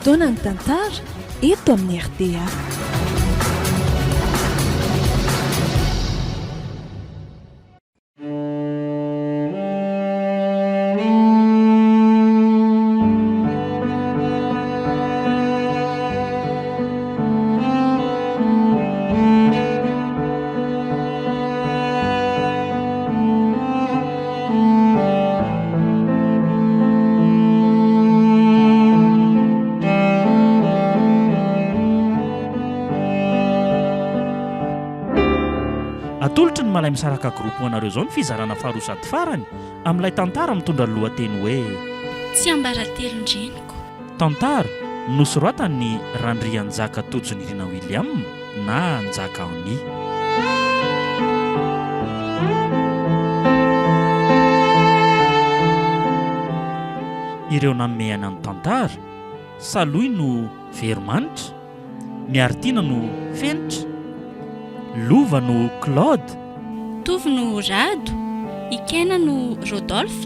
fotoana ny tantara eto amin'ny RDA. Atolotry ny malay misaraka groupe hoanareo zao ny fizarana faharosady farany amin'ilay tantara mitondra ny lohateny hoe tsy ambaratelon-dreniko. Tantara nosoratan'ny Randrianjaka Tojinirina William na Njaka Aoni. Ireo nanomehana ny tantara Saloy no Veromanitra, ny Artina no Fenitra, Lova no Claude, Tovy no Rado, Ikena no Rodolphe,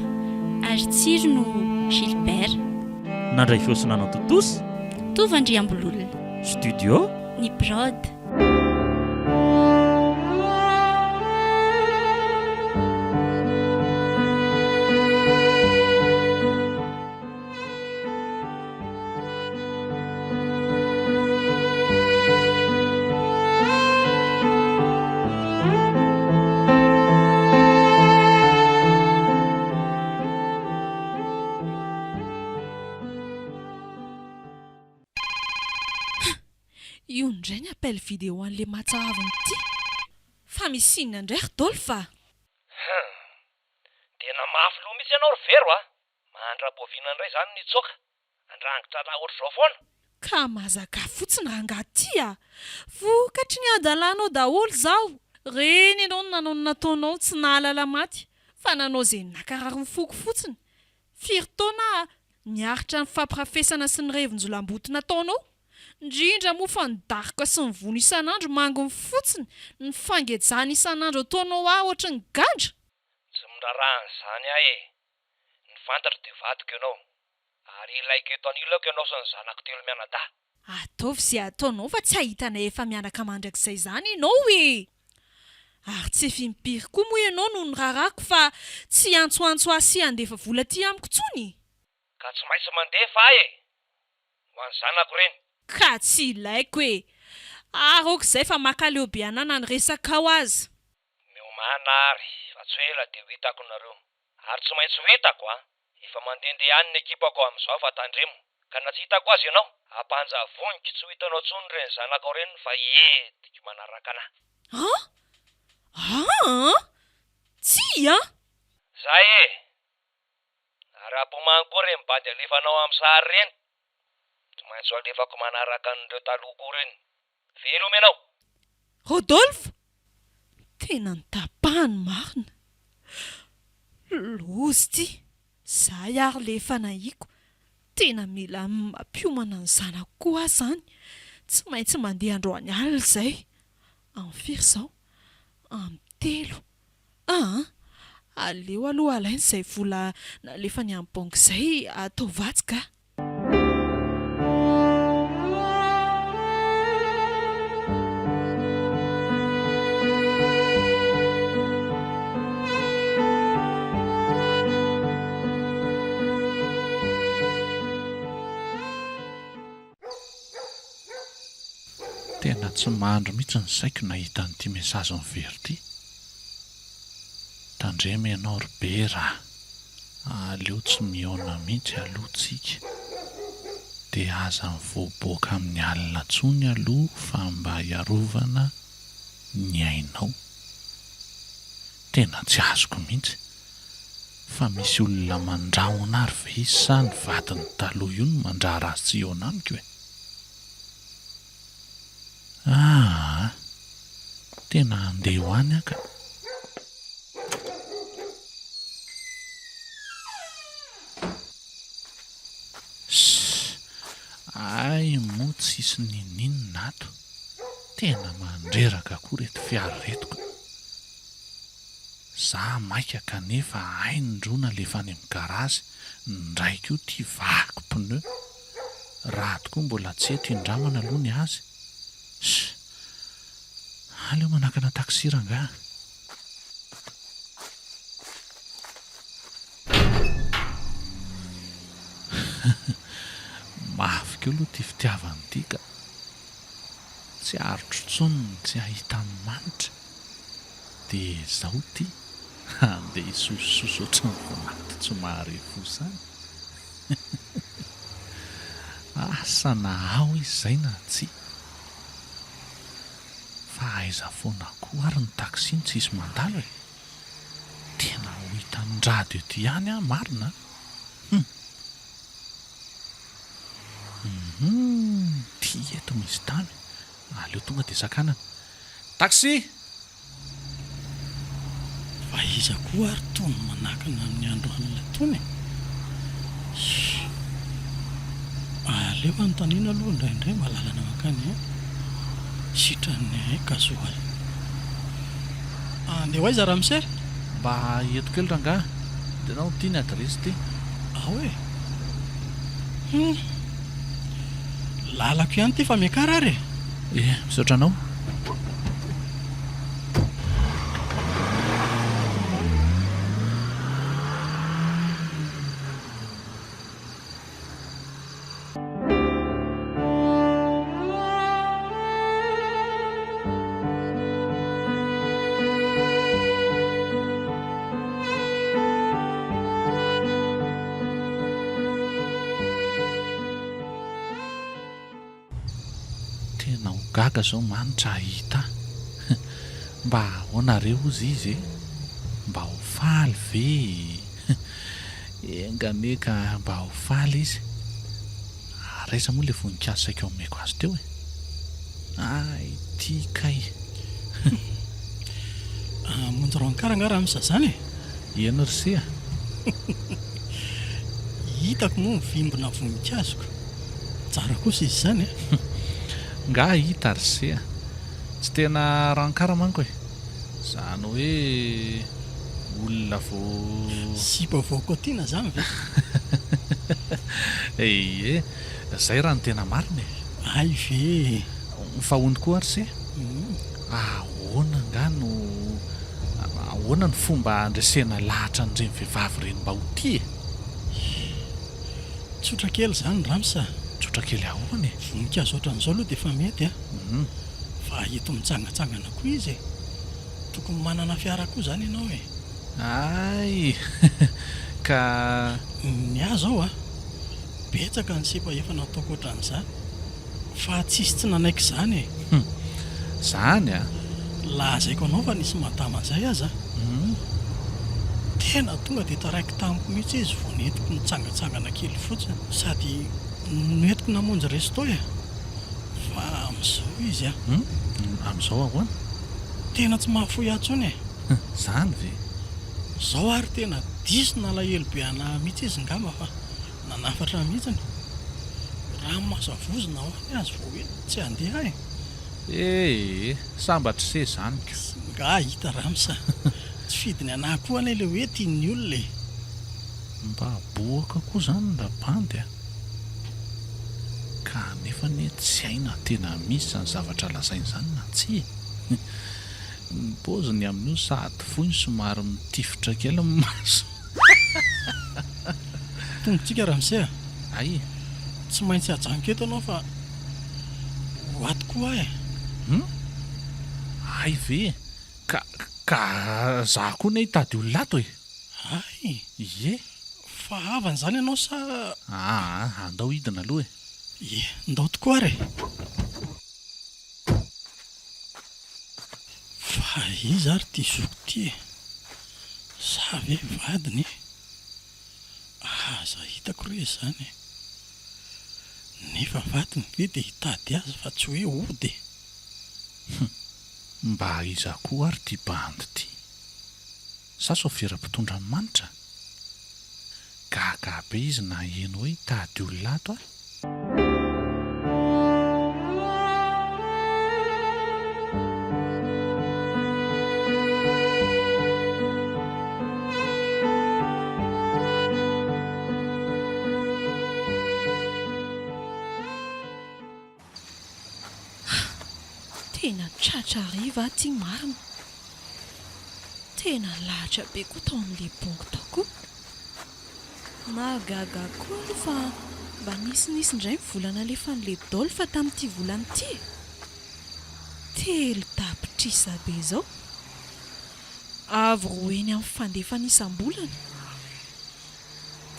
ary Tsiro no Gilbert. Nandray feosina Totosa, Tovy Andriambololona, Studio ny Brod. Io ndray ny appel vidéo an'le matsahaviny ity. Fa misinina indray Rodolphe. Tena mafy loha mihitsy ianao ry Vero a. Mandra-boviana indray zany nitsoaka. Andrangitra laha ohatr' izao foana. Ka mazaka fotsiny rangahy ty a. Vokatry ny adalanao daholo zao. Reny ianao no nanao ny nataonao tsy nahalala maty. Fa nanao izay nakarary ny foko fotsiny. Firy taona niaritra ny fampirafesana sy ny revonjolam-boty nataonao. Indrindra moa fa nidarika sy ny vono isan'andro mango ny fotsiny, ny fangejana isan'andro ataonao ohatra ny gandra. Tsy mirarahan'izany ahy e. Ny fantatra dia vadiko ianao. Ary ilaiko eto anilako ianao sy ny zanako telo mianadahy. Ataovy izay ataonao fa tsy ahitanay efa mianaka mandrakizay izany ianao e. Ary tsy efa impiry koa moa ianao no nirarako fa tsy antsoantso asy andefa vola aty amiko tsony. Ka tsy maintsy mandefa ahy e. Ho an'ny zanako reny. Ka tsy ilaiko e. Aroko izay fa makaleo be anana ny resaka ao azy. Miomana ary, fa tsy hoe ela dia ho hitako nareo. Ary tsy maintsy ho hitako a. Efa mandehandeha ihany ny ekipako amin'izao fa tandremo. Ka na tsy hitako azy ianao, ampanja voninky tsy ho hitanao tsony reny zanako reny fa hietiky manaraka anahy. Tsy a? Zay e. Ary ampomany koa reny bady alefanao amin'ny sary reny. Tsy maintsy alefako manaraka an'ireo taloha koa reny. Velo menao. Rodolphe? Tena nitapahany marina. Lozy ty. Zay ary le efa nahiko. Tena mila mampiomana ny zanako koa zany. Tsy maintsy mandeha androany alina izay. Amin'ny firy izao? Amin'ny 3. Aleo aloha alainy izay vola nalefa ny amin'ny banky izay atao vatsika. Tena tsy mahandro mihitsy ny saiko nahita n'ity mesazy ny Vero ity. Tandrema ianao ry be raha. Aleo tsy mihaona mihitsy alohantsika. Dia aza mivoaboaka amin'ny alina tsony aloha fa mba hiarovana ny ainao. Tena tsy azoko mihitsy. Fa misy olona mandrahona ary ve izy sa ny vadiny taloha io no mandrara azy tsy eo amiko e. Tena andeha ho any aka. Ay moa tsisy ninina ato. Tena mandreraka koa reto fiara retoko. Za maika kanefa hainy ndrona lefa any amin'ny garazy. Ndraiky io ty vahako pneu. raha tokoa mbola tsy eto indramana aloha ny azy. Aleo manakana taksi rangahy. Mafy keo aloha ty fitiavany ity ka tsy arotro tsony tsy ahita amin'ny manitra. Dia zaho ty andeha isososo ohatran'ny vomaty tsy mahare fosany. Asa na ao izy izay na tsy. Fa aiza foana koa ary ny taksi ny tsisy mandalo e. Tena ho hitan-drady ety ihany aho marina. Ty eto misy tany. Aleo tonga dia sakanana. Taksi! Fa iza koa ary tony manakana amin'ny andro alina tony. Aleo anontaniana aloha indraindray mba lalana makany sitran'ny kazoaly. Andeha hoaiza Ramose? Mba eto kely rangahy. Hitanao ty ny adresy ty. Hoe lalako ihany ty fa miakara ary. Misaotra anao. Tena ho gaga zao manitra ahita. Mba ahoanareo ozy izy e? Mba ho faly ve? Engane ka mba ho faly izy. Raiza moa ilay voninkazo saika ao omeko azy teo e. Ay, ty kay. Monjy rankaranga raha misa zany e. Eny ry sea. Hitako moa mivimbina voninkazoko. Tsara kosa izy zany e. Nga hita ry sea. Tsy tena rankara manko e. Zany hoe olona vao Sipa voakotiana zany ve? Ie, zay raha ny tena marina e. Ay ve. Fa hony koa ry sea. Ahoana nga no ahoana ny fomba andresena lahatra an'ireny vehivavy ireny mba ho tia e? Tsotra kely zany Ramsa. Tsotra kely ahoana e? Voninkazo ohatran'izao aloha dia efa mety a. Fa eto mitsangatsangana koa izy e. Tokony manana fiara koa zany ianao e. Ay ka Ny ahy zao a, betsaka ny sepa efa nataoko ohatran'izany. Fa tsisy tsy nanaiky zany e. zany a. Lazaiko anao fa nisy madama izay aza. Tena tonga dia taraiky tamiko mihitsy izy vao nentiko nitsangatsangana kely fotsiny. Sady nentiko namonjy resto e. Fa amin'izao izy a, Amin'izao ahoana? tena tsy mahafoy ahy tsony e. Zany ve? Zao ary tena diso nalahelo be anahy mihitsy izy ngamba fa nanafatra mihitsiny. Raha masavozona ho any azy vao hoe tsy handeha e. Sambatra se zany ka. Nga hita Ramsa. Tsy fidiny anahy koa ane ilay hoe tian'ny olona e. Mba boaka koa zany mba bandy a. Ka nefa ne tsy haina tena misy zany zavatra lazainy zany na tsy. Ny paoziny amin'io sady foiny somary mitifitra kely amin'ny maso. Tongotsika Ramsa. Ay, Tsy maintsy hajanoko eto anao fa ho ato koa e. ay ve? Ka za koa ne hitady olona ato e. Ay, Ie. fa avany zany ianao sa. Andao hidina aloha e. Ie, ndao tokoa ary. Fa izy ary ty zoko ty e. Sa ve vadiny? Aza hitako re zany e. Nefa vadiny ve dia hitady azy fa tsy hoe ody. Mba iza koa ary ty bandy ty. Sa vera-pitondra ny manitra. Gaga be izy na eno hoe hitady olona ato a. tena tratra riva ty marina. Tena lahatra be koa tao amin'ilay bongo tao. Nagaga koa aloha fa mba nisy indray volana alefa n'ilay Dolpha tamin'ity volana ity. Telo tapitrisa be zao. Avy roeny amin'ny fandefana isam-bolana.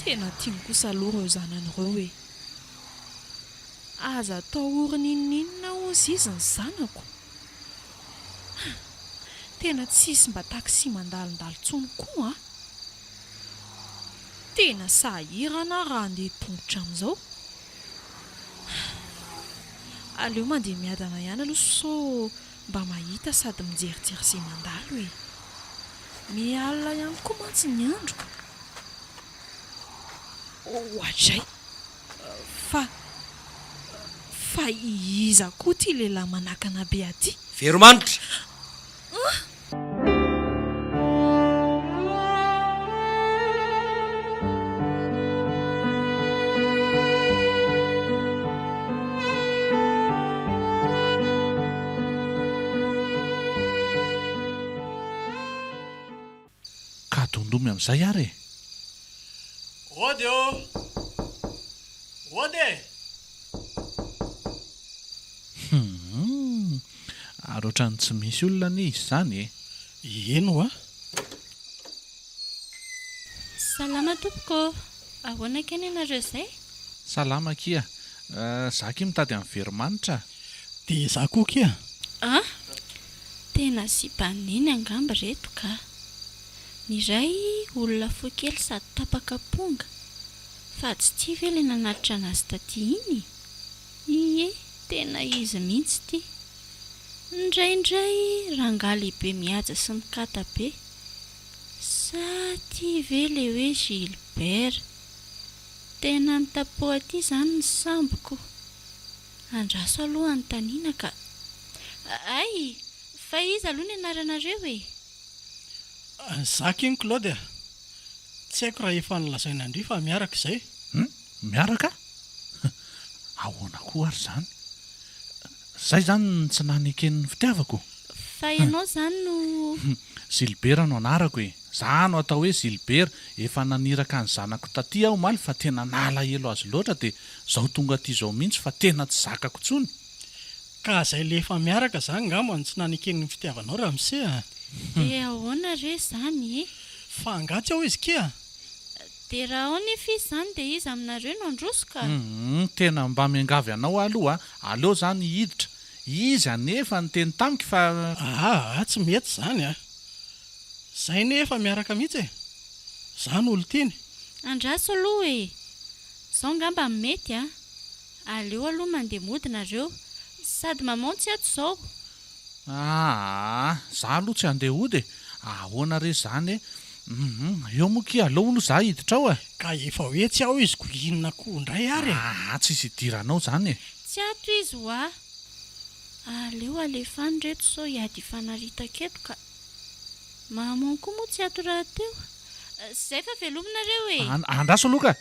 Tena tiany kosa aloha ireo zanan'ireo hoe aza atao orininina ozy izy ny zanako. Tena tsisy mba taksi mandalindalo tsony koa. Tena sahirana raha andeha tongotra amin'izao. Aleo mandeha miadana ihany aloha so mba mahita sady mijerijery izay mandalo hoe. Mialina ihany koa mantsy ny andro. Ohatray. Fa iza koa ty lehilahy manakana be aty? Veromanitra. Ka dondomy amin'izay ary e. Ody ô! Ody e! Ary ohatrany tsy misy olona ny izy zany e. Eno a? Salama tompoko. Ahoana keny ianareo izay? Salama kia. Za ky mitady amin'ny Veromanitra. Dia za koa kia. Tena sipaniny angamba reto ka. Ny iray olona foa kely sady tapaka ponga. Fa tsy tia ve ilay nanatitra anazy taty iny? Ie, tena izy mihitsy ty. Indraindray rangaha lehibe mihaja sy mikata be. Sa tia ve ilay hoe Gilbert? Tena mitapo aty izany ny samboko. Andraso aloha anontaniana ka. Ay, fa iza aloha ny anaranareo e? Za ky ny Claude. Tsy haiko raha efa nilazaina andry fa miaraka izay. Miaraka? Ahoana koa ary zany? Zay zany tsy naneken'ny fitiavako. Fa ianao zany no... Gilbert no anarako e. Za no atao hoe Gilbert. Efa naniraka ny zanako taty aho maly fa tena nalahelo azy loatra dia zao tonga aty zao mihitsy fa tena tsy zakako tsony. Ka izay le efa miaraka zany ngamba tsy naneken'ny fitiavanao raha mise a. Dia ahoana re zany e? Fa angatsy aho izy kia. Dia raha ao nefa izy zany dia izy aminareo no androsoka. Tena mba miangavy anao aloha. Aleo zany hiditra. Izy anefa ny teny tamiko fa... Tsy mety zany a. Zay nefa miaraka mihitsy e. Zany olo tiany. Andraso aloha e. Zao ngamba mety a. Aleo aloha mandeha mody nareo. Sady mamontsy ato zao. Za aloha tsy andeha hody. Ahoana re zany e. Eo moa kia aleo aloha za hiditra ao e. Ka efa hoe tsy ao izy ko inona koa indray ary e. Tsy isy idiranao zany e. Tsy ato izy hoa. Aleo alefany reto sao hiady fanaritaketo ka. Mamon koa moa tsy ato raha teo. Zay fa velominareo e. Andraso aloha ka.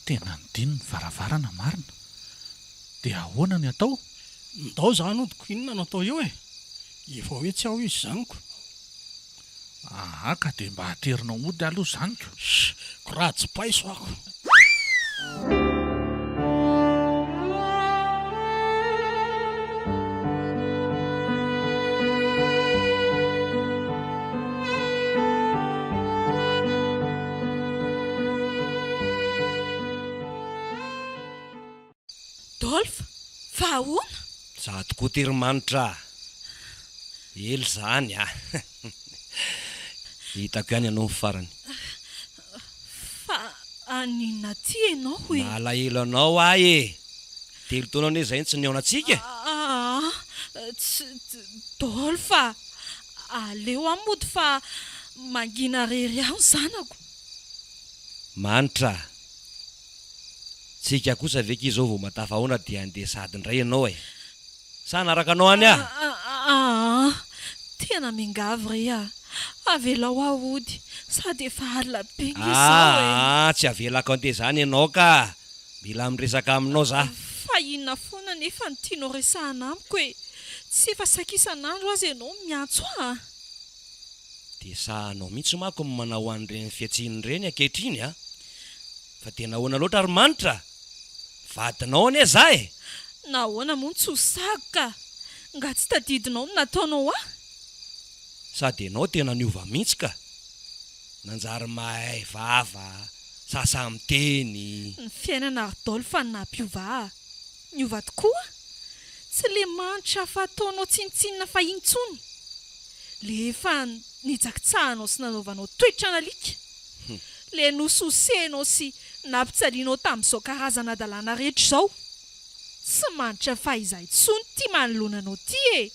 Tena nidiny ny varavarana marina. Dia ahoana ny atao? Ndao zany odiko inona no atao eo e. Efa hoe tsy ao izy zaniko. Ka dia mba haterinao mody aloha zaniko. Ko raha tsy paiso ako. Dolpha, fa ahoana? Za tokoa Veromanitra. Ely zany a. Hitako ihany ianao ny farany. Fa aninona ty ianao hoe? Nalahelo anao ahy e. Telo taona ane izay tsy nihaona antsika. Dolpha, aleo amody fa mangina rery aho zanako. Manitra. Tsika kosa ve kizao vao matafahoana dia andeha sady indray ianao e. Sa naraka anao any a? Tena mingavy re a. Avelao ahody sady efa alina be izao e. Tsy avelako andeha zany ianao ka. Mila miresaka aminao za. fa inona foana nefa ny tianao resahana amiko hoe tsy efa sakisan'andro azy ianao miantso dia sahanao mihitsy manko ny manao an'ireny fiatsiany ireny ankehitriny a. Fa dia nahoana loatra ary manitra, vadinao anie za e. nahoana moa tsy ho sagoka, nga tsy tadidinao no nataonao Sady ianao tena niova mihitsy ka. Nanjary mahay vava, sasa miteny. ny fiainana ardolo fa nampiova niova tokoa. Tsy le manitra fa ataonao tsinitsinina fa intsony, le efa nijakitsahanao sy nanaovanao toetra nalika, le nososenao sy nampitsalianao tamin'izao karazana dalàna rehetra izao. Tsy manitra fa izay tsony ty manolonanao ty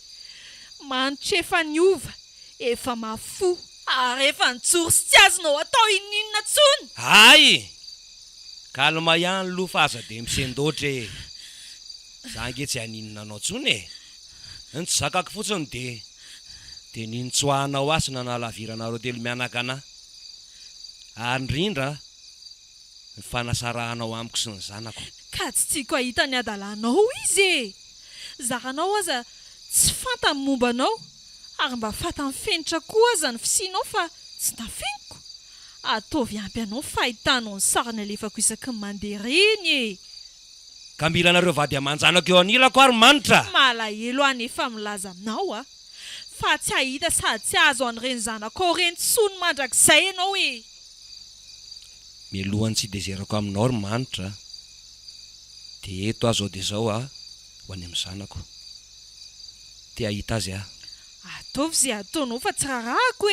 manitra efa niova, efa mafo, ary efa nijoro sy tsy azonao atao ininona tsony. Ay, kalma ihany lo fa aza dia misendoatra za ange tsy haninona anao tsony ny tsy zakako fotsiny dia nintsoahanao asy nanalaviranareo telo mianaka ana. Ary indrindra ny fanasarahanao amiko sy ny zanako. Ka tsy tiako ahita ny adalanao izy zaranao aza tsy fantany momba anao, ary mba fantany fenitra koa aza ny fisianao fa tsy nafeniko. Ataovy ampy anao fahitanao ny sarana alefako isaky ny mandeha reny Ka mila anareo vady aman-janako eo anilako ary manitra. Malahelo any efa milaza aminao fa tsy ahita sady tsy azo an'ireny zanako ao reny tsony mandrakizay ianao Milohany tsy dezerako aminao ary manitra, dia eto azo dia izao ho any amin'ny zanako. Te ahita azy ataovy izay ataonao fa tsy rarahako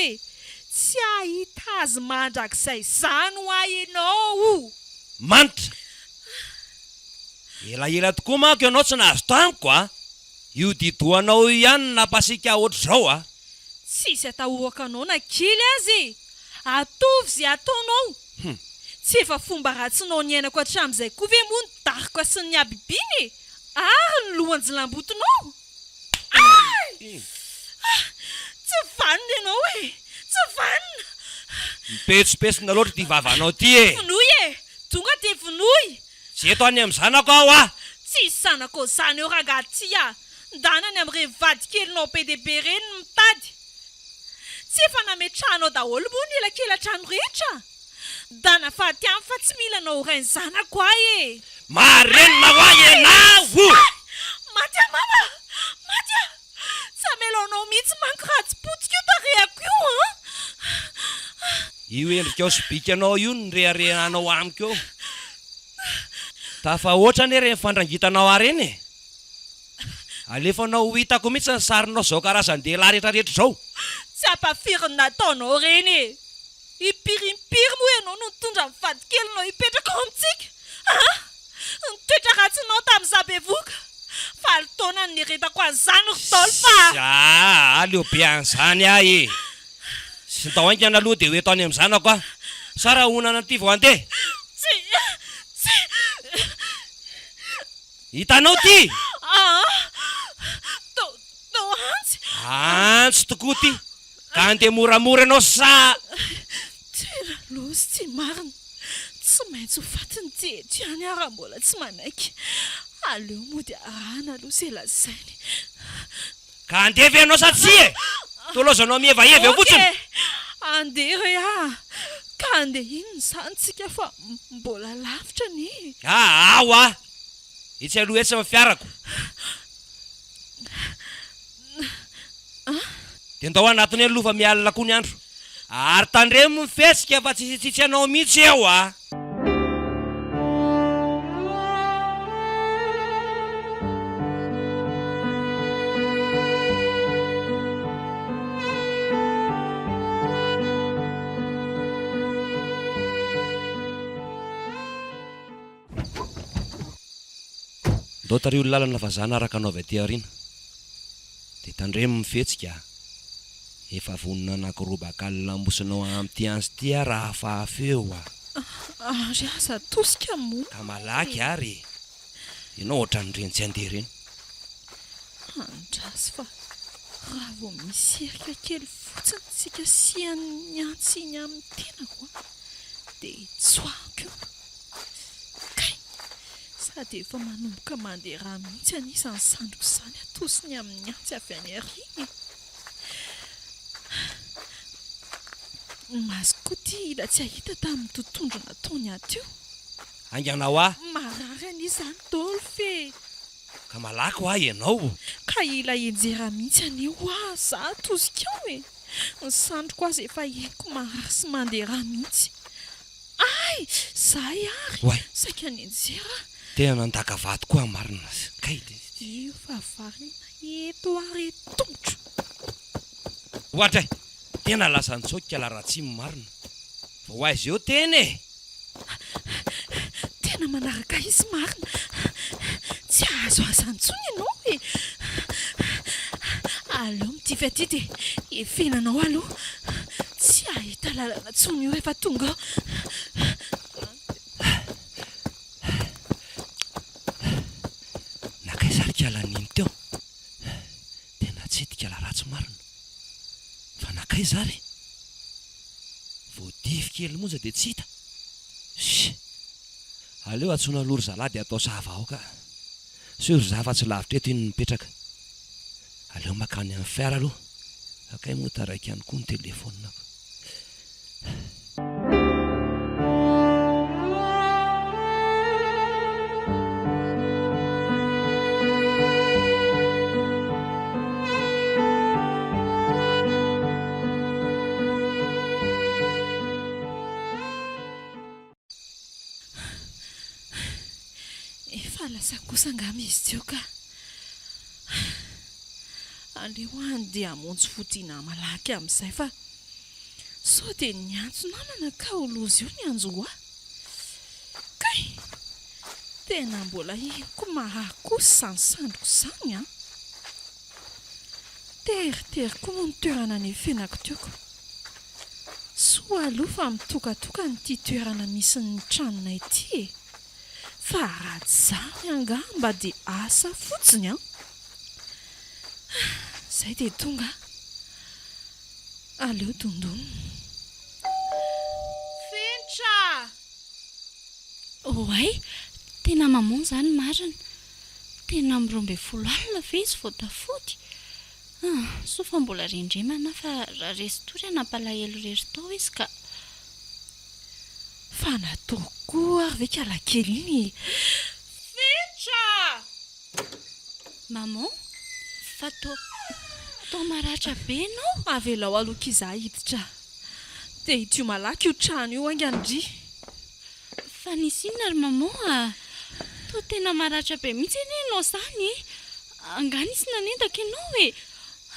tsy ahita azy mandrakizay izany ho ianao. Manitra, elaela tokoa manko ianao tsy nahazo tamiko io didoanao ihany napasika ohatr'izao Tsisy atahoraka anao na kely azy ataovy izay ataonao. Tsy efa fomba ratsinao ny ainako hatramin'izay koa ve moa ny dariko sy ny abibiny ary ny lohanjilambotonao. Tsy vanina ianao tsy vanina. Mipetsopetsona loatra ty vavanao ty Vonoy tonga dia vonoy. Tsy eto any amin'ny zanako aho Tsy zanako zany eo rangaty ndanany amin'ireny vady kelinao be dia be reny mitady. Tsy efa nametrahanao daholo moa ny elakelan-trano rehetra. Dana faty aminy fa tsy mila anao rainy zanako Marenina ho ahy ianao. Matya mama, matya. Tsy amelonao mihitsy manko raha tsy potika io tarehako io endrika ao sy bikanao io ny reharehanao amiko eo. Tafa oatra ane reny fandrangitanao areny alefanao ho hitako mihitsy ny sarinao zao karazan-dehilahy rehetrarehetra zao. Tsy ampafiry nataonao reny Impirimpiri moa ianao no nitondra ny vady kelinao hipetraka ao amintsika. Nitoetra ratsinao tamin'izaho bevoka. Faly taona ny neretako an'izany rdolo fa. Aleo be an'izany ahy sy tao haingana aloha dia ho eto any amin'ny zanako Sara honana ty vao andeha. Hitanao ty? Tao antsy. Antsy tokoa ty. Ka andeha moramora ianao sa. Tena losy tsy marina. Tsy maintsy ho fatiny jejo ihany raha mbola tsy manaiky. Aleo moa dia arahana aloha izay lazainy. Ka andeha ve ianao sa tsy tolozanao mihevaeva eo fotsiny. Andeha re ka andeha inona izany tsika fa mbola lavitra ny. Ao itsy aloha etsy amin'ny fiarako. Dia ndao anatiny aloha fa mialina koa ny andro. Ary tandremo mifetsika fa tsitsitsitsy anao mihitsy eo Ndao tario lalana fa zana araka anao avy aty aoriana. Dia tandremo mifetsika efa vonona anakorobakalina ambosinao amin'ity anzy ty raha fahafeo Ary aza tosika moa. Ka malaky ary ianao ohatran'ireny tsy andeha reny. Andrasy fa raha vao miserika kely fotsiny tsika sian'ny antsiny amin'ny tenako dia tsoako. Kay, za sady efa manomboka mandeha raha mihitsy anisany sandroko izany atosiny amin'ny antsy avy any ariny. Mazokoa ty ila tsy ahita tamin'ny tontondro nataony ato io. Anganao ah Marary an'izany Dolfe. ka malako ah ianao. Ka ila enjera mihitsy anio za atosika ao e. Ny sandroko azy efa henoko marary sy mandeha raha mihitsy. Ay, zay ary. Oay. Saika ny enjera. Tena nandaka vato koa marina kay Io fa varina eto ary tongotra. ohatra tena lasa nitsoka laratsimo marina fa ho aizy eo tena e. Tena manaraka izy marina. Tsy azo azantsony ianao e. Aleo mitivy aty dia efenanao aloha. Tsy ahita lalana tsony io rehefa tonga ao. Nakaizarika laniny teo tena tsy hitika laratsy marina fa nakay zary voadivy kely moja dia tsy hita. Aleo atsona lory zalady atao sahavahoaka sy ry zafa-tsy lavitra eto iny mipetraka. Aleo makany amin'ny fiara aloha akay moa taraiky ihany koa ny telefonako. Efa lasa kosa angamba izy teo ka. Aleo any dia hamonjy fodiana malaky amin'izay fa sao dia niantso namana ka ho loza io ny anjo ahy. Kay, tena mbola henoko marary kosa izany sandroko izany a. Teritery koa moa ny toerana nefenako teoko. Soa aloha fa mitokatoka nyity toerana misy ny tranonay ity e. Fa ratsy angamba dia asa fotsiny a. Zay dia tonga. Aleo dondonina. Fentra! Oay, tena mamono izany marina. Tena 12 alina ve izy vao tafody. So fa mbola rendremana fa raha resy tory anampalahelo rery tao izy ka. Fa natao koa ary ve kalakely iny. Fentra! Maman, fa tao maratra be ianao. Avelao aloha kiza hiditra. Dia ito malaky io trano io angandry. Fa nisy inona ary maman Tao tena maratra be mihitsy anie ianao izany e. Angany isy nanendaka ianao e.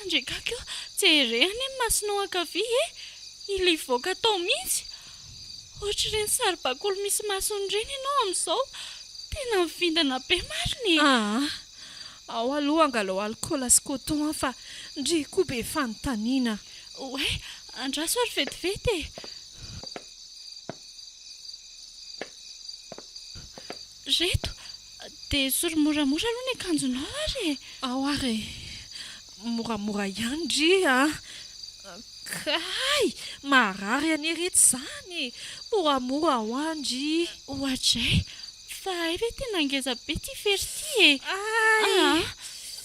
Andrekaka eo, jerena ny masinao ankavia e. Ilay voaka tao mihitsy. Ohatra ireny saribakoly misy masony ireny ianao amin'izao. Tena mivindana be marina e. Ao aloha angalao alcool sy coton fa ndry koa be fanontaniana. Oay, andraso ary vetivety e. Reto, dia soromoramora aloha ny akanjonao ary e. Ao ary, moramora ihany ndry a. Kay, marary anie reto izany. Moramora ho andry. Ohatray, fa ay ve tena ngeza be ty fery ty e. Ay,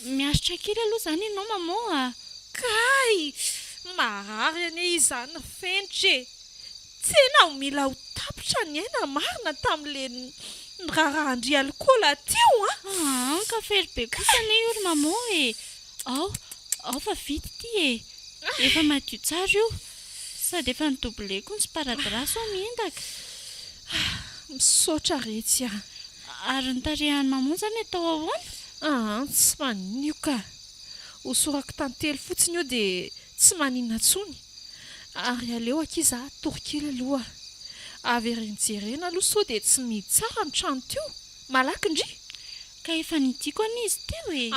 Miaritra kely aloha izany ianao maman kay, marary anie izany Fentra e. Tsena mila ho tapitra ny aina marina tamin'ilay nirarahandry alcool teo a. Ka fery be kosa ane io ry maman e. Ao fa vity ty e. Efa madio tsara io. Sady efa nidobile koa ny sparadraso ao miendaka. Misaotra retsy a. Ary ny tarehan'ny maman izany atao ahoana? Tsy maninona io ka. Hosorako tantely fotsiny io dia tsy maninona intsony. Ary aleo akiza torokely aloha. Averiny jerena aloha sao dia tsy mihidy tsara ny trano teo. Malaky ndry. Ka efa nitiako an'izy teo e.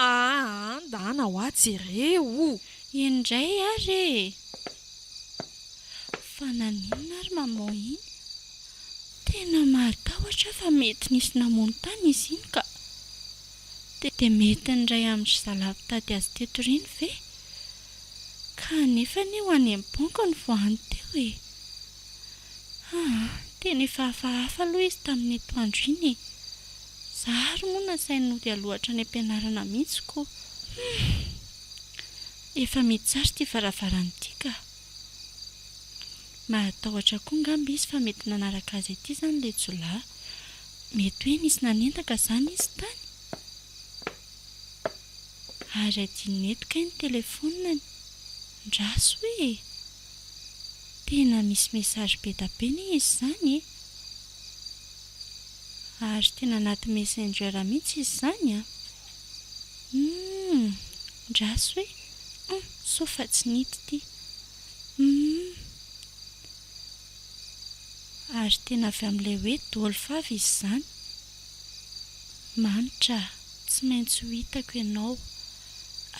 Ndana ho ajereo. Indray ary e. Fa naninona ary maman iny? Tena matahotra fa mety nisy namono tany izy iny ka. Dia mety ndray amin'ny zalavo tady azy teto ireny ve? Kanefa ny ho any amin'ny banka ny voany teo e. Tena efa hafahafa aloha izy tamin'ny atoandro iny e. Zary moa na sainy dia aloatra ny ampianarana mihitsy koa. Efa mety tsara ity varavarana ity ka. Matahotra koa ngamba izy fa mety nanaraka azy ity izany ilay jolahy. Mety hoe nisy nanentaka izany izy tany. Ary adiny eto kay ny telefoniny. Ndraso hoe tena misy mesazhy be da be ny izy izany. Ary tena anaty messenger mihitsy izy izany. Ndraso hoe so fa tsy nity ity. Ary tena avy amin'ilay hoe dolo favy izy izany. Manitra, tsy maintsy ho hitako ianao.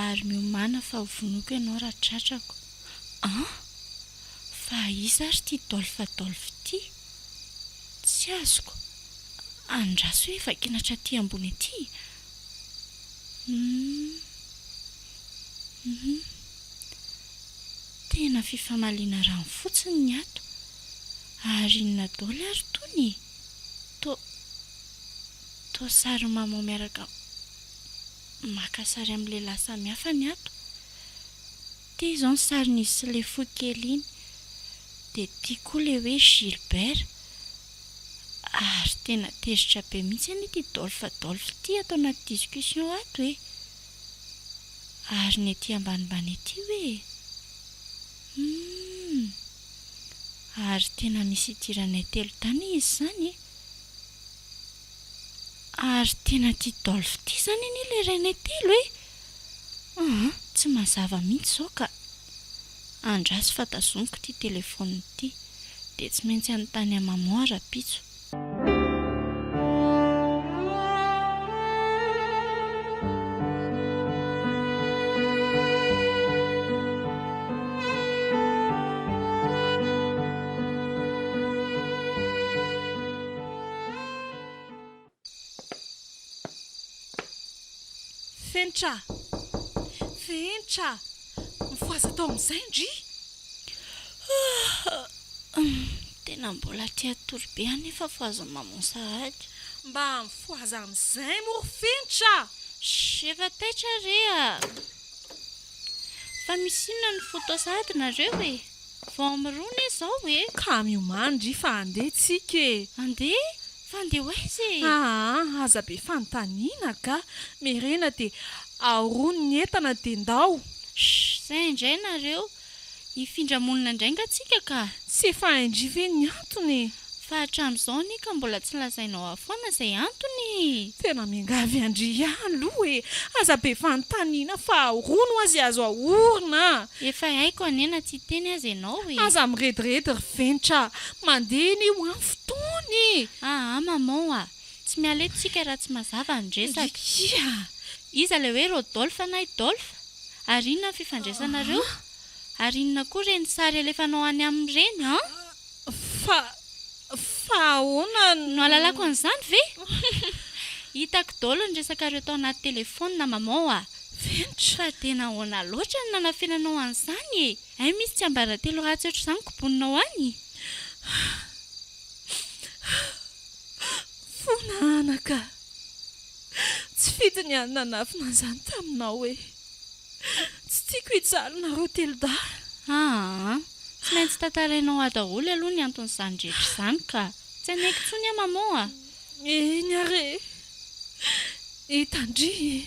Ary miomana fa ho vonoako ianao raha tratrako. Fa iza ary ity dolfa ity? Tsy azoko. Andraso hoe vakinatra aty ambony aty. Tena fifamaliana rano fotsiny ny ato. Ary inona daholo ary tony? To sary maman miaraka maka sary amin'ilay lahy samihafa ny ato. Ity izao ny sarin'izy sy ilay fo kely iny. Dia ity koa ilay hoe Gilbert. Ary tena tezitra be mihitsy ity dolfa ity atao anaty discussion ato hoe. Ary ny ety ambanimbany ety hoe. Ary tena misy idiranay telo tany izy izany. Ary tena tia dolfa ity izany ny ilay rainay telo hoe. Tsy mazava mihitsy izao ka. Andraso fa tazomiko ity telefona ity. Dia tsy maintsy anontany maman ara-pitso. Fentra, mifoaza tao amin'izay ndry? Tena mbola tia torobe anefa foaza mamon sahady. Mba mifoaza amin'izay moa Fentra. Efa taitra rea. Fa misy inona ny foto sahady nareo e? Vao mirona izao e? Ka miomana ndry fa andeha tsika e. Andeha? Fa andeha hoaiza e? Aza be fanontaniana ka. Merena dia aorony ny entana dia ndao. Izay indray nareo. Hifindra monina indray ngatsika ka. Tsy efa indrive ny antony. Fa hatramin'izao ni ka mbola tsy lazainao afoana izay antony. Tena miangavy andry ihany aloha e. Aza be fanontaniana fa aorono azy azo aorina. Efa haiko anena tsy teny azy ianao e. Aza mirediredy Fentra. Mandeha ny ho amin'ny fotoany. Maman tsy miala eto tsika raha tsy mazava ny resaka. Iza ilay hoe Rodolphe na Idolphe? Ary inona ny fifandraisanareo? Ary inona koa reny sary alefanao any amin'ireny Fa ahoana no alalako an'izany ve? Hitako daholo ny resakareo tao anaty telefona maman Fentra, tena ahoana loatra ny nanafenanao an'izany e. Ay misy tsy ambaratelo ratsy ohatr'izany koboninao any. Fonanaka. Tsy fidy ny any nanafina an'izany taminao e. Tsy tiako hijalonareo telo dahy. Tsy maintsy tantarainao daholo aloha ny anton'izany rehetra izany ka. Tsy anaiky tsony maman Eny are. Hitandry.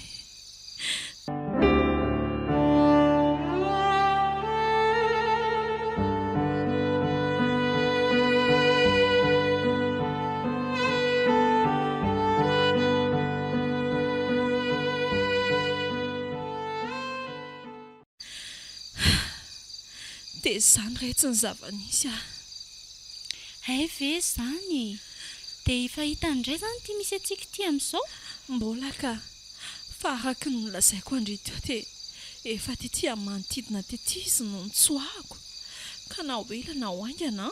Dia izany retsy ny zava-nisy Hay ve izany? Dia efa hitandray izany ity misy antsika ity amin'izao? Mbola ka. Fa araka ny nolazaiko andry teo dia efa tetỳ amin'ny manodidina tetỳ izy no nitsoahako. Ka na ho ela na ho aingana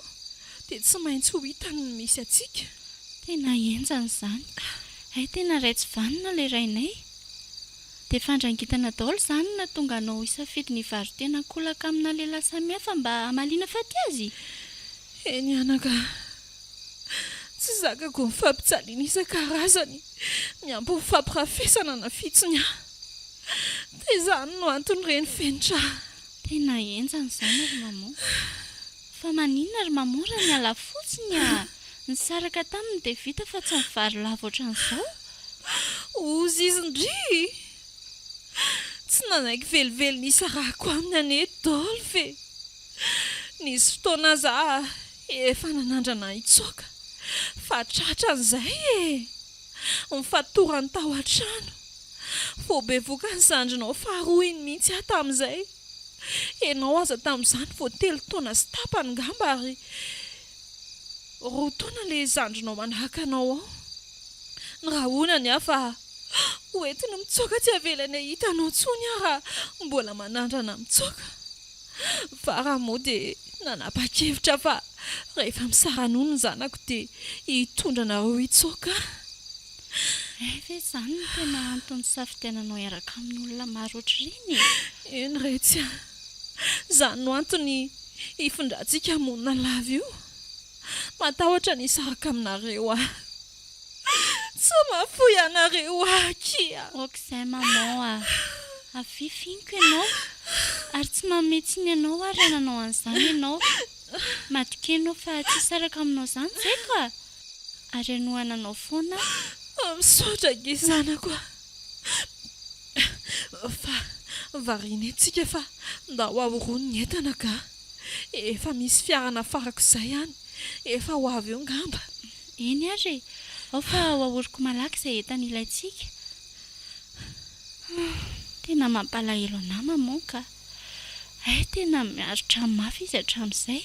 dia tsy maintsy ho hitany ny misy antsika. Tena enjana izany. Hay tena raitsy vanona ilay rainay. Dia fandrangitana daholo izany na tonga anao hisafidy ny varitena kolaka amina lehilahy samihafa mba hamaliana faty azy. Eny anaka. tsy zakako mifampitsaliana isan-karazany miampy mifampirafesana na fitsiny aho dia izany no antony reny fenitra tena enjany izany ary mamo fa maninona ary mamora ny ala fotsiny ny saraka taminy dia vita fa tsy mivary lava ohatran'izao ozy izy ndry tsy nanaiky velively nisa rahako aminy ane daholo ve nisy fotoana za efa nanandrana hitsoaka fa tratra an'izay mifatorany tao an-trano vo be voka ny zandrinao faharoa iny mihitsy aho tamin'izay enao aza tamin'izany vo 3 taona sy tapany ngamba ary 2 taona le zandrinao manahaka anao ao ny rahonany aho fa hoentiny mitsoaka tsy avelany hitanao tsony aho raha mbola manandrana mitsoaka fa raha moa dia nanapa-kevitra fa rehefa misaranono ny zanako dia hitondrana hitsoaka ve izany no tena antony safidiananao iaraka amin'olona maro ohatr'ireny eny retsy a izany no antony hifindratsika monina lava io matahotra nisaraka aminareo aho tsy mafoy anareo akia okizay maman afifiniko ianao ary tsy mametsiny ianao ary ananao an'izany ianao matokenao fa tsy saraka aminao izany zay ary anohananao foana misaotra gizanako fa variana antsika fa nda ho ahorony ny entana ka efa misy fiarana farako izay ihany efa ho avy eo ngamba eny ary ao fa ho ahoriko malaky izay entana ilayntsika tena mampalahelo ana maman ka tena miaritra mafy izy hatramin'izay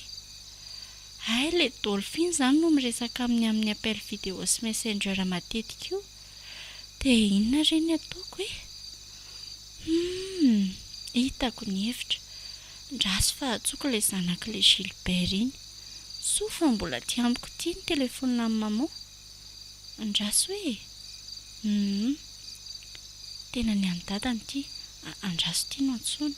le dolphine izany no miresaka amin'ny appel vidéo sy messenger matetika io dia inona reny ataoko hitako ny hevitra ndrasy fa atsoko ilay zanaka ilay Gilbert iny so fa mbola tiamiko tia ny telefonina amin'ny maman ndrasy hoe tena ny any-dadany ity andraso tia no antsony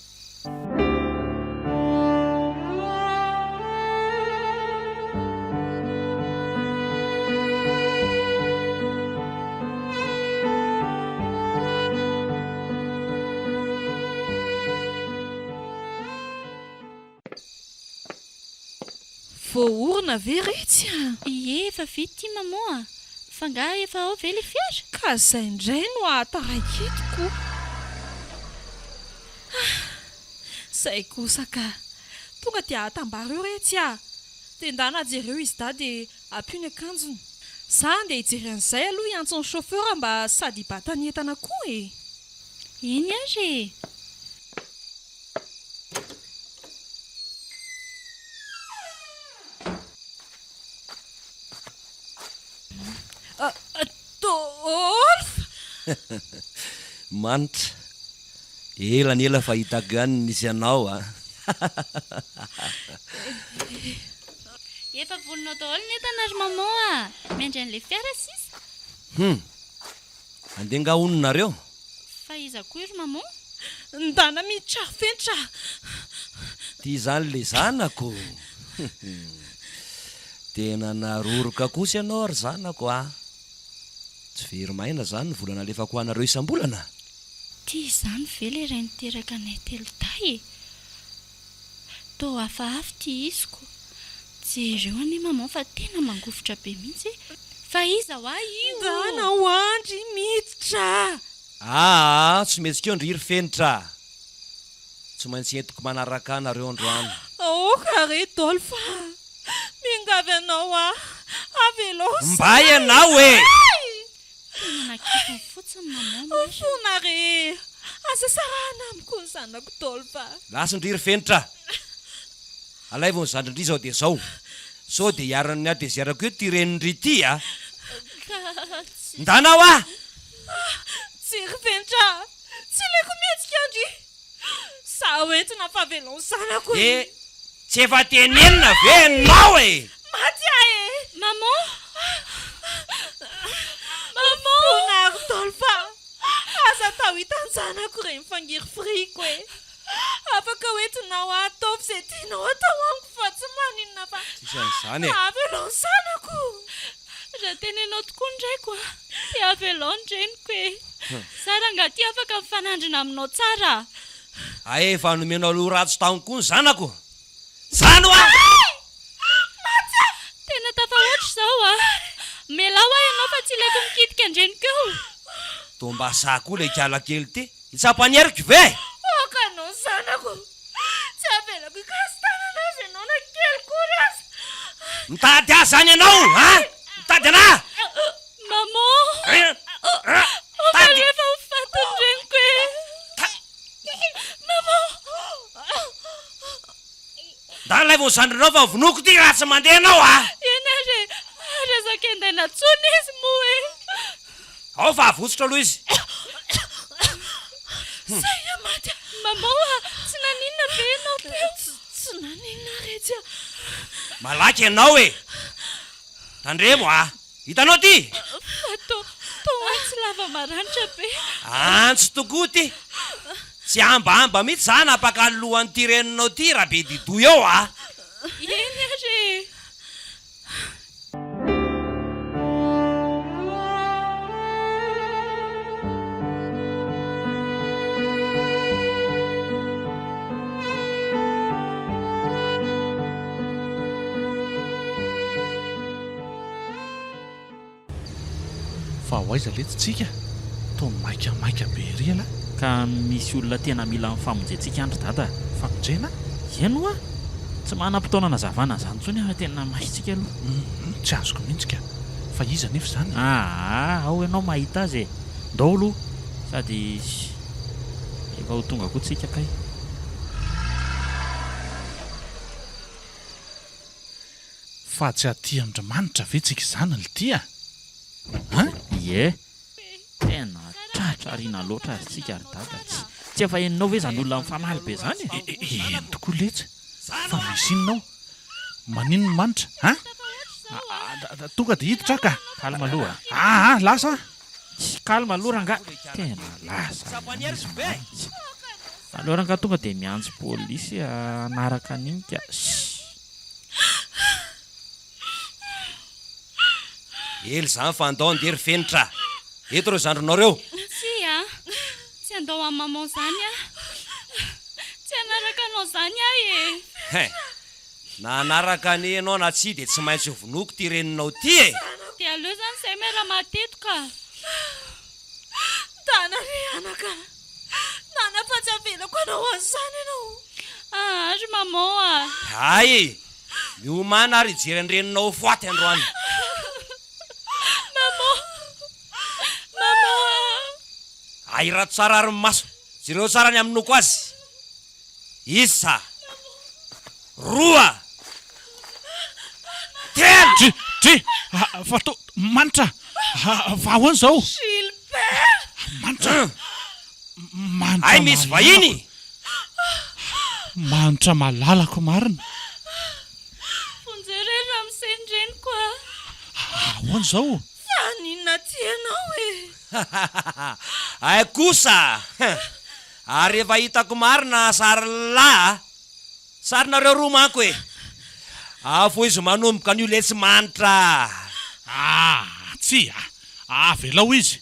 voaorona ve retsy efa vita tia maman fa nga efa ao ve le fiara ka izay indray no ahatarakitoko izay kosa ka tonga dia atambara eo retsy dia ndana ajereo izy da dia ampio ny akanjony za dia hijery an'izay aloha hiantsony chauffeur mba sady hibatany entana koa eny ary manitra ela ny ela fa hitako ihany nisy anao efa volinao daholo ny entana ary maman miandry an'ilay fiara sisa andeha nga ononareo fa iza koa iry maman ndana miditra fenitra tia izany le zanako tena naroroka kosa ianao ary zanako tsy very maina izany ny volana alefako anareo isam-bolana tia izany ve le ray niteraka anay teloday toa hafahafa tia iziko jereo anie maman fa tena mangofotra be mihitsy fa iza ho io ndana ho andry miditra tsy metsikeo ndry iry fenitra tsy maintsy entiko manaraka anareo androany ka re daholo fa mingavy anao avelao mba ianao tena nakitony fotsiny maman fona re asa sarahana amiko ny zanako daholo fa lasindry iry fenitra alay vo ny zandrindry zao dia zao sao dia hiarany adezerako eo ty renindry ty ndanao tsy ry fenitra tsy leko mihetsika andry za hoentina fa velao ny zanako tsy efa tenenina ve anao maty maman fonary daholo fa aza tao hitany zanako re mifangiry friko afaka hoentinao ataovy izay tianao atao amiko fa tsy maninona fa isan'izany avelao ny zanako Raha tenenao tokoa indraiko dia avelao ny reniko e. Sara angaty afaka mifanandrina aminao tsara. Efa nomenao lo ratsy taonko ny zanako. Zano a! Tena tafahoatra izao Melao ianao fa tsy ilaiko mikitika andreniko eo. Tomba sako le kiala kely ty. Itsapanieriko ve? Kanao zanako. Tsy avelako ikastanana azy ianao na kely kory azy. Mitady azy zany ianao, ha? Mitady ana! Maman! Tady! Rehefa ho fatony reniko e. Maman! Dalay vao zandrinao fa vonoko ty raha tsy mandeha anao Ena rezaka endaina tsony izy moa e. Ao fa avotsitra aloha izy. Saina maty. Maman tsy naninona ve ianao teo? Tsy naninona retsy Malaky ianao e. Tandremo hitanao ty? Fa tao antsy lava maranitra be. Antsy tokoa ty. Tsy ambamba mihitsy zany apaka alohan'ny ty reninao ty raha be didoy eo Eny re. Fa hoaiza letitsika toa maika be ry ala. Ka misy olona tena mila mifamonjentsika andro dada. Famonjena? Eno tsy manam-potoana nazavana zany intsony tena mahitsika aloha. Tsy azoko mihitsy ka. Fa iza nefa zany? Ao ianao mahita azy ndao sady efa ho tonga koa tsika kay. Fa tsy aty Andriamanitra ve tsika izany lyty Ie, tena tratrariana loatra azy tsika ry dada. Tsy efa eninao ve zany olona mifanaly be zany? Eny tokoa letsy. Fa misy inonao? Manino ny manitra tonga dia hiditra ka. Kalma aloha. Lasa. Kalma aloha ranga. Tena lasa. Aloha ranga tonga dia miantso polisy anaraka an'iny ka. Ely zany fa andao andery fenitra. Eto reo zandronareo. Tsy andao amin'ny maman zany Tsy anaraka anao zany e. Nanaraka ny anao na tsy dia tsy maintsy vonoko ty reninao ty e. Dia aleo zany izay mera mateto ka. Tana re anaka. Nana fa tsy avelako anao an'izany ianao. Ry maman Ay, miomana ary ijery ny reninao foaty androany. Rato tsara ary maso. Jereo tsara ny aminoko azy. Isa 2 Ty fa to manitra va hoany zao Gilbert. manitra Ay misy vahiny. Manitra malalako marina. Fonjere raha misendreniko Ahoany zao? Faninona ty ianao e. Ay kosa. Ary efa hitako marina sary lahy. Sarinareo roa manko e. Afo izy manomboka an'io letsy manitra. Tsy avelao izy.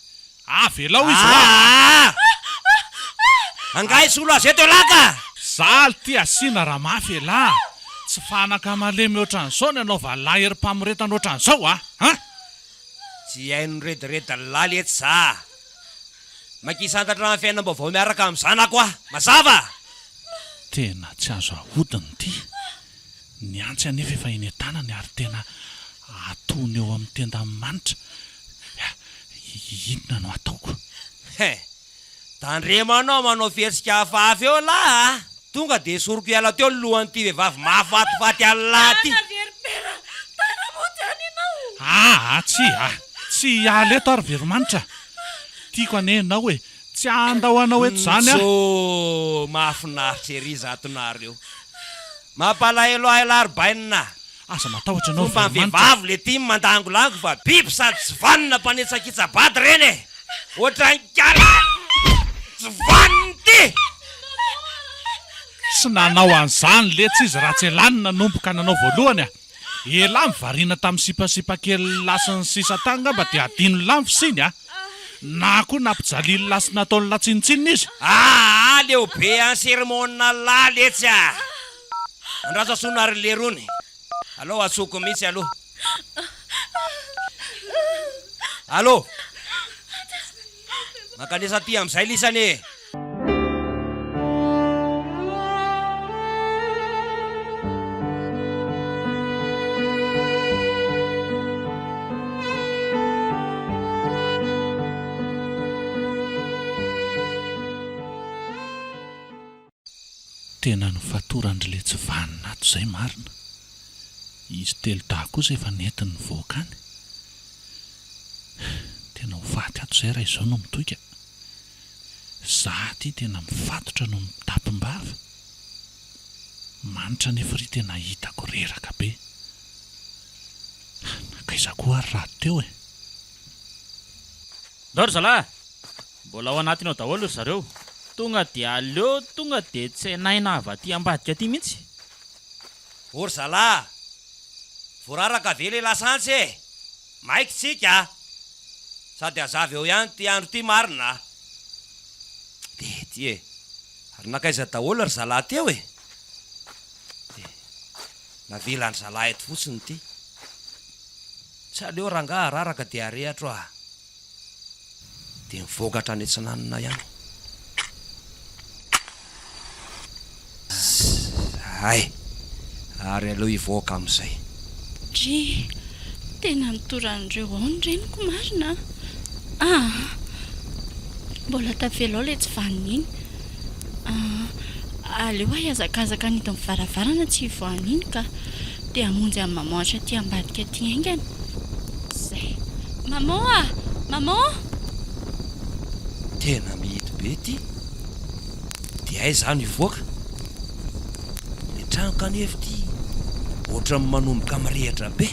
Angay solo azy eto laka. Zaly ty asiana raha mafy lahy. Tsy fanaka malemy ohatran'izao ny anao valahy erim-pamoretana ohatran'izao Tsy haino rediredy lahy letsy za. Makisantatra amin'ny fiainam-baovao miaraka amin'ny zanako mazava. Tena tsy azo ahodiny ty. Ny antsy anefa efa eny an-tanany ary tena atony eo amin'ny tenda manitra. Inona no ataoko? Tandremanao manao fihetsika hafahafa eo lahy. Tonga dia soroko iala teo lohan'ity vehivavy mahafatifaty alahy ty. Tana motany ianao. Tsy aleto ary veromanitra. Tiako anenao hoe tsy andao anao eto zany mahafinaritra ery zatonareo. Mampalahelo ahilarybainina. Asa matahotra anao Fomba vehivavy le ty mandangolango fa biby sady tsy vanina mpanetsakitsabady reny e. Ohatran'ny kala tsy vaniny ty. Sy nanao an'izany letsy izy raha tsy elanina nomboka nanao voalohany ela mivariana tamin'ny sipasipa kely lasiny sisa-tanga mba dia adino lamfo siny a na koa nampijalily lasi nataony latsinitsinina izy leo be an sermona laly etsy a andrasa sonary le rony aloha atsoko mihitsy aloha allo makanesa ty am'izay lisany e tena ny fatorandry le tsy vanina ato izay marina izy telo daha kosa efa nentiny voaka any tena ho faty ato izay raha izao no mitoika za ty tena mifatotra no mitapim-bava manitra nefa ry tena hitako reraka be nakaiza koa ary rato teo e Doro zalahy mbola ao anatinao daholo ry zareo tonga dia aleo tonga dia tsy naina avy aty ambadika aty mihitsy ory zalahy voararaka ve le lasantsy e maiky tsika sady azavy eo ihany ty andro ty marina de ty e ary nakaiza daholo ry zalahy teo e de navilany zalahy eto fotsiny ty tsy aleo rangaha raraka dia arehatra a de mivokatra any antsinanina ihany ay ary aleo hivoaka amin'izay Dry tena mitoran'ireo ao ny reniko marina mbola tafelo ao le tsy vaniny iny aleo ahazakazaka nito amin'ny varavarana tsy hivoahany iny ka dia hamonjy amin'ny mamoatra ty ambadika ty aingana zay maman tena mihity be ty dia ay zany hivoaka le trano kanefa ty ohatra ny manomboka mirehatra be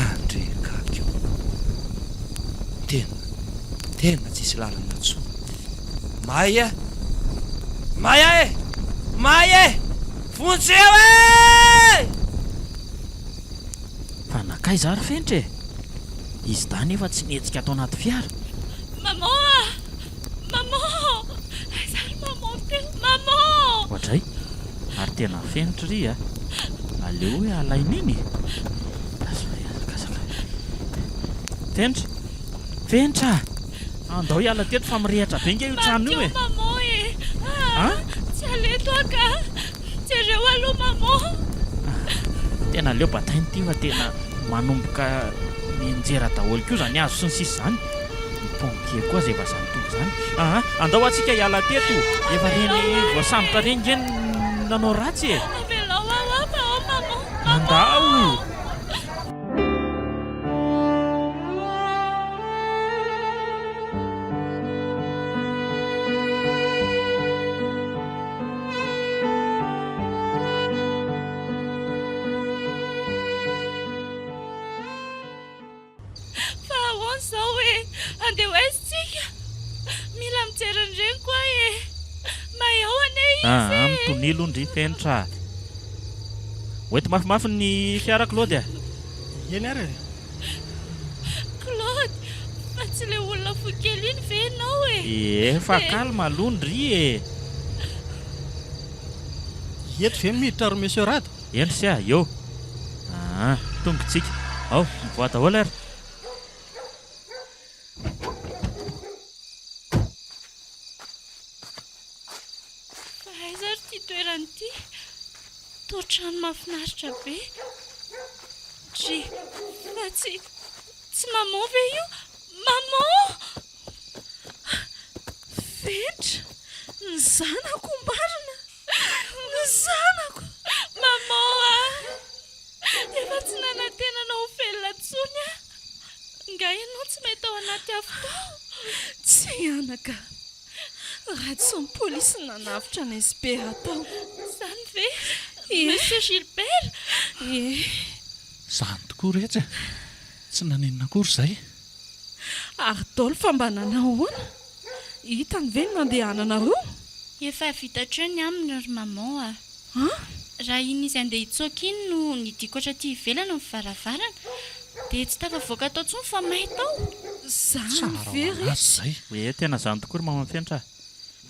andrekakio tena tsisy lalana tso maya e vontseo e fa nakaiza ary fenitra e izy da nefa tsy netsika atao anaty fiara zary maman teo maman ohatray ary tena fenitra ry a aleo hoe alaininy fenitra andao hiala teto fa mirehatra be nge io trano io e maman e tsy aleto aka jereo aloha maman tena aleo batainy ty fa tena manomboka minjera daholo koa zany azo sy ny sisy zany pompier koa zay efa zany toy zany andao atsika hiala teto efa reny voasambotra reny ngeny nanao ratsy e avelao aoapa ao maman andao zao e andeha ho aizytsika mila mijeriny reny koa e mahao ane izy mitonilo ndry fenitra hoety mafimafy ny fiara Claude a eny ary Claude fa tsy le olona fokely iny ve ianao fa calme aloha ndry e eto ve miditra ry monsieur Rado eny sia eo tongotsika ao mivoa daholo ary toerany ty totrano mahafinaritra be Dry fa tsy maman ve io maman fenitra ny zanako marina ny zanako maman efa tsy nanantenanao ho felona tsony nga ianao tsy mahita ao anaty avotao tsy anaka raha tsy ny polisy nanavitra ny espera tao zany ve monsieur Gilbert zany tokoa rehetra tsy nanenina akory izay ary daolo fa mba nanahoana hitany ve ny nandehanana roa efa vitatreo ny aminy ry maman raha iny izy andeha hitsoaka iny no nidiako oatra ty ivelana ny varavarana dia tsy tafavoaka atao ntsony fa may tao. Zany Tsara very hoanazy zay. hoe tena zany tokoa ry mamafentra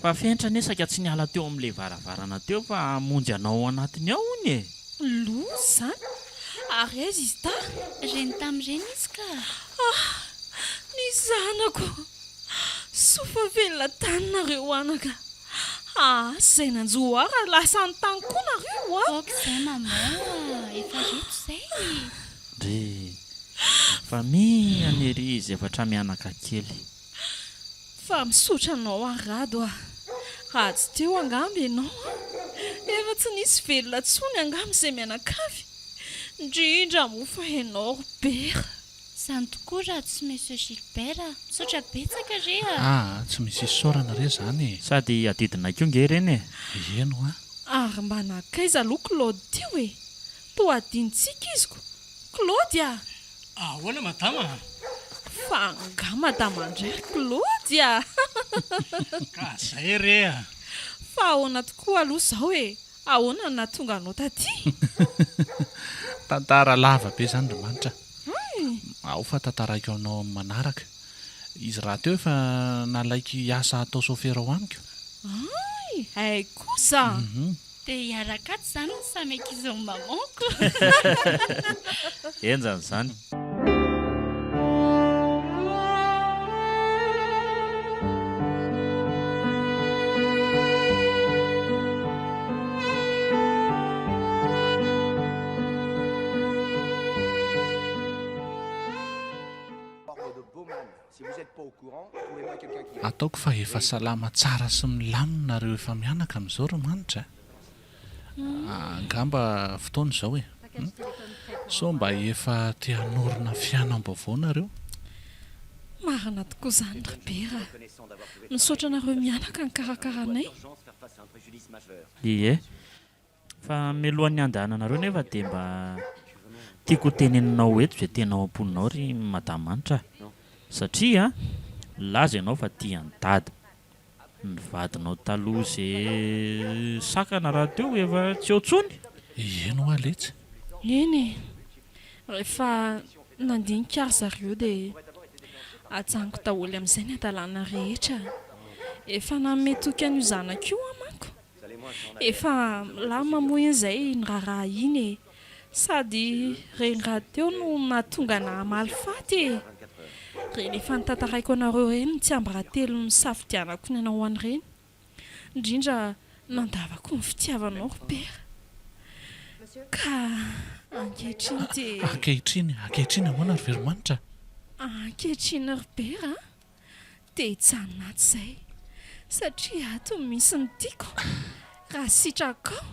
fa fentra nesaka tsy niala teo amin'ilay varavarana teo fa amonjy anao anatiny ao ony e. loza zany ary aiza izy ta Reny tamin'ireny izy ka. ny zanako sofa velona tanynareo anaka zay nanjoara lasa ny tany koa nareo Aok'izay maman, efa reto izay. Ry fa miany ery izy efatra mianaka kely. fa misotra anao arado raha tsy teo angamby ianao efa tsy nisy velona tsony angamby izay mianakavy indrindra mofa ianao Robert. Izany tokoa raha tsy Monsieur Gilbert misaotra betsaka re Tsy misy isaorana re zany. Sady adidina keo nge reny e. Eno ary mba nakaiza aloha Claude teo e toa adintsika iziko Claude ahoana madama? fa nga madama andray Claude Ka zay re fa ahoana tokoa aloha izao e ahoana na tonga anao taty tantara lava be zany Andriamanitra. Ao fa tantaraiko anao amin'ny manaraka. Izy raha teo efa nalaiky asa atao sofera ho amiko. ay kosa dia hiaraka aty izany ny samy ankizy amin'ny mamanko. Enjany zany. Ataoko fa efa salama tsara sy milamina nareo efa mianaka amin'izao Romanitra. Angamba fotoana izao e. So mba efa te hanorina fianam-baovao nareo. marina tokoa izany Robert misaotra nareo mianaka ny karakaranay. Ie fa mialohan'ny andehananareo nefa dia mba tiako teneninao eto izay tena ao am-poninao ry Madame Manitra satria laza ianao fa tia an-dady ny vadinao taloha izay sakana raha teo efa tsy eo tsony. Eno aletsy. Eny rehefa nandinika ary zareo dia atsaniko daholo amin'izay ny adalàna rehetra efa nanome toky an'io zanako io manko efa lahy mamoy izay ny raharaha iny sady reny raha teo no nahatonga na hamaly faty reny efa nitantaraiko anareo reny tsy ambarahatelo ny safidianako ny anao an'ireny indrindra nandavako ny fitiavanao Robert ka ankehitriny dia Ankehitriny ahoana ry Veromanitra? ankehitriny Robert dia hitsaninaty izay satria ato misy ny tiako raha sitraka ao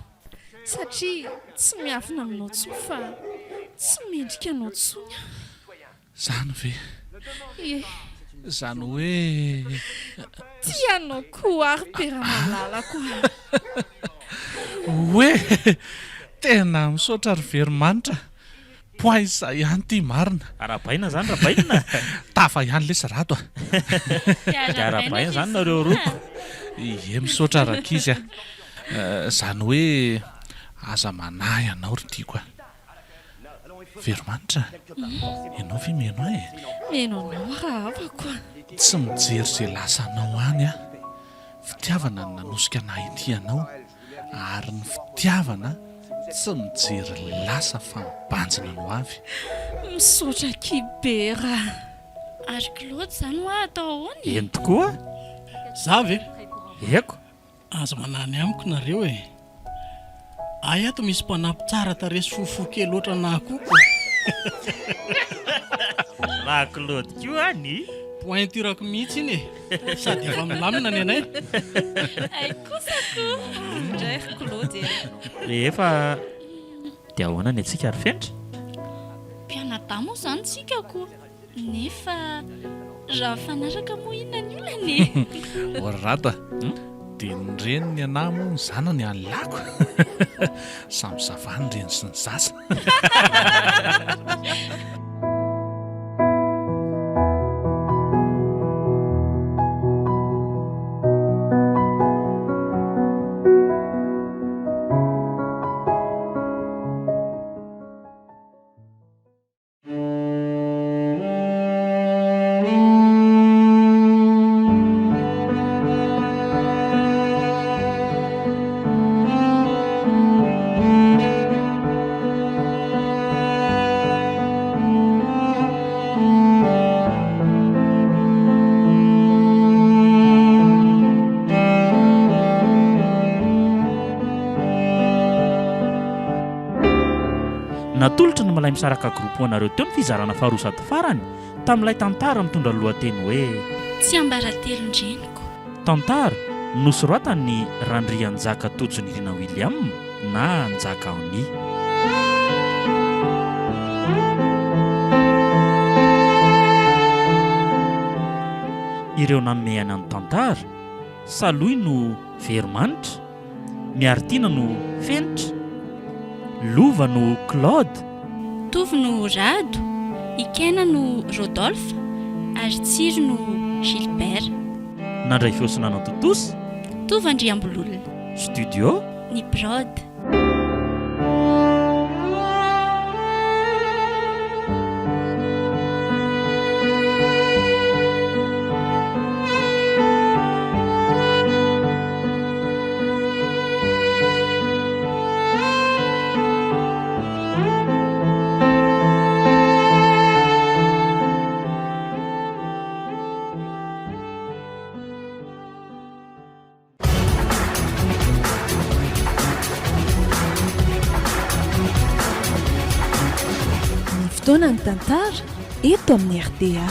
satria tsy miafina aminao tsony fa tsy mendrika anao tsony Zany ve? Ie Zany hoe tianao koa Robert malalako hoe tena misaotra ry Veromanitra. Poaisa ihany ty marina. Arabaina zany rabaina. Tafa ihany le sarado Arabaina zany nareo roko. Ie misaotra rakizy zany hoe aza manahy anao ry tiako Veromanitra, ianao ve meno ahy? meno anao raha avako Tsy mijery izay lasanao any fitiavana ny nanosika nahy ity anao ary ny fitiavana tsy mijery lasa fa mibanjina no avy. misaotra kibera Ary Claude izany hoa atao ahoana? Eny tokoa. Za ve? Eko. Aza manany amiko nareo ay ato misy mpanampy tsara taresy fofo kely oatra na koko. Raha Claude kio any. Pointurako mihitsy iny sady efa milamina ny anay. Ay kosako. indray Claude Rehefa dia ahoana ny antsika ary fentra? Mpianadahy moa izany tsikako nefa raha fanaraka moa inona ny olany. Orarata dia ny reniny anahy moa ny zanany anlako. Samy zavany reny sy ny zasa. natolotry ny malay misaraka groupe anareo teo ny fizarana faharosady farany tamin'ilay tantara mitondra lohateny hoe tsy ambaratelondreniko. tantara nosoratany randrianjaka tojony William na Njaka Oni. Ireo nanome any tantara, Saloy no Veromanitra, Miartina no Fenitra, Lova no Claude, Tovy no Rado, Ikena no Rodolphe, ary Tsiro no Gilbert. nandray feosina nantotosa, Tovy Andriambololona, studio ny Brod. Fotoana ny tantara eto amin'ny RDA.